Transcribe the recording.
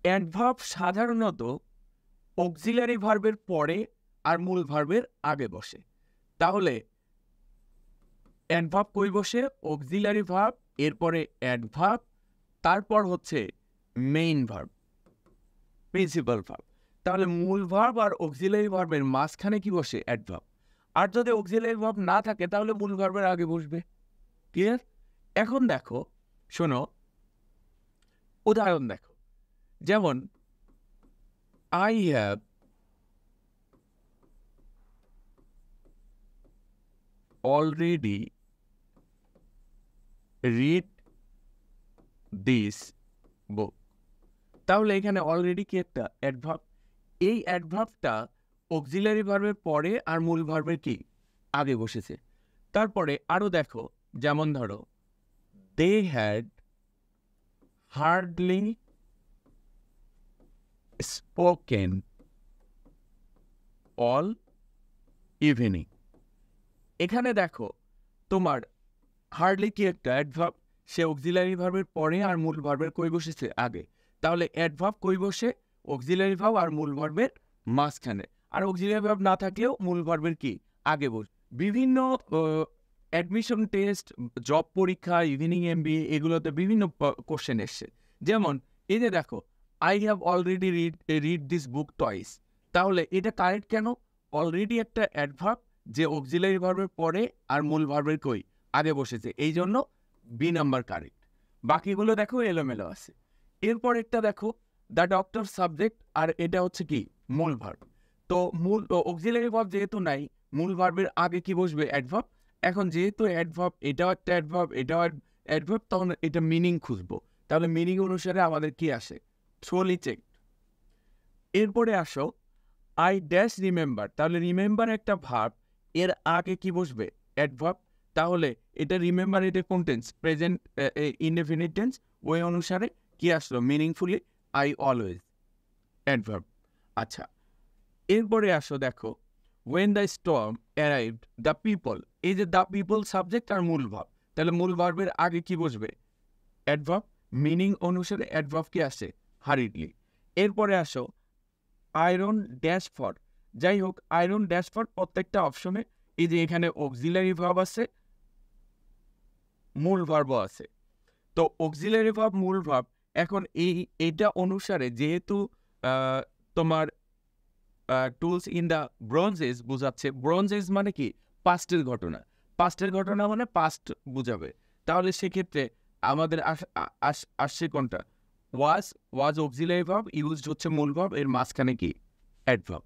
Adverb সাধারণত auxiliary ভার্বের পরে আর মূল ভার্বের আগে বসে। তাহলে অ্যাডভার্ব কই বসে? অক্সিলারি ভার্ব, এরপরে অ্যাডভার্ব, তারপর হচ্ছে মেইন ভার্ব, প্রিন্সিপাল ভার্ব। তাহলে মূল ভার্ব আর অক্সিলারি ভার্বের মাঝখানে কি বসে? অ্যাডভার্ব। আর যদি অক্সিলারি ভার্ব না থাকে তাহলে মূল ভার্বের আগে বসবে। ক্লিয়ার? এখন দেখো, শোনো, উদাহরণ দেখো। যেমন I have already read this book. তাহলে এখানে অলরেডি কি একটা অ্যাডভার্ব। এই অ্যাডভার্বটা অক্সিলারি ভার্বের পরে আর মূল ভার্বের কি আগে বসেছে। তারপরে আরো দেখো, যেমন ধরো they had hardly spoken all evening. এখানে দেখো তোমার হার্ডলি কি একটা অ্যাডভার্ব, সে অক্সিলারি ভার্বের পরে আর মূল ভার্বের কই বসেছে? আগে। তাহলে অ্যাডভার্ব কই বসে? অক্সিলারি ভার্ব আর মূল ভার্বের মাঝখানে। আর অক্সিলারি ভার্ব না থাকলেও মূল ভার্বের কি আগে বসে। বিভিন্ন অ্যাডমিশন টেস্ট, জব পরীক্ষা, ইভিনিং এমবিএ এগুলোতে বিভিন্ন কোশ্চেন এসছে। যেমন এই যে দেখো, I have already read this book twice. তাহলে এটা কারেক্ট কেন? অলরেডি একটা অ্যাডভার্ব যে অক্সিলারি ভার্বের পরে আর মূল ভার্বের কই আগে বসেছে, এই জন্য বি নাম্বার কারেক্ট। বাকিগুলো দেখো এলোমেলো আছে। এরপর একটা দেখো, দ্য ডক্টর সাবজেক্ট, আর এটা হচ্ছে কি মূল ভার্ব। তো মূল অক্সিলারি ভার্ব যেহেতু নাই, মূল ভার্বের আগে কি বসবে? অ্যাডভার্ব। এখন যেহেতু অ্যাডভার্ব, এটাও একটা অ্যাডভার্ব, এটাও অ্যাডভার্ব, তখন এটা মিনিং খুঁজবো। তাহলে মিনিং অনুসারে আমাদের কি আসে? Thoroughly check. এরপরে আসো আই ড্যাশ রিমেম্বার। তাহলে রিমেম্বার একটা ভার্ব, এর আগে কি বসবে? অ্যাডভার্ব। তাহলে এটা রিমেম্বার, এটা কোন টেন্স? Present indefinite tense. ওই অনুসারে কি আসলো? Meaningfully, I always, adverb. আচ্ছা, এরপরে আসো দেখো, when the storm arrived the people. এই যে দ্য পিপল সাবজেক্ট আর মূল ভার্ব, তাহলে মূল ভার্বের আগে কি বসবে? অ্যাডভার্ব। মিনিং অনুসারে অ্যাডভার্ব কি আসে? হারিডলি। এরপরে আসো আয়রন ড্যাশ ফর। যাই হোক, আয়রন ড্যাশ ফর প্রত্যেকটা অপশনে এই যে এখানে অক্সিলারি ভার্ব আছে, মূল ভার্বও আছে। তো অক্সিলারি ভার্ব, মূল ভার্ব, এখন এইটা অনুসারে যেহেতু তোমার tools in the bronze age বোঝাচ্ছে, ব্রোঞ্জ এজ মানে কি? পাস্টের ঘটনা। পাস্টের ঘটনা মানে পাস্ট বোঝাবে। তাহলে সেক্ষেত্রে আমাদের আসছে কোনটা? ওয়াজ অক্সিলারি ভার্ব, ইউজড হচ্ছে মূল ভার্ব, এর মাঝখানে কি? অ্যাডভার্ব।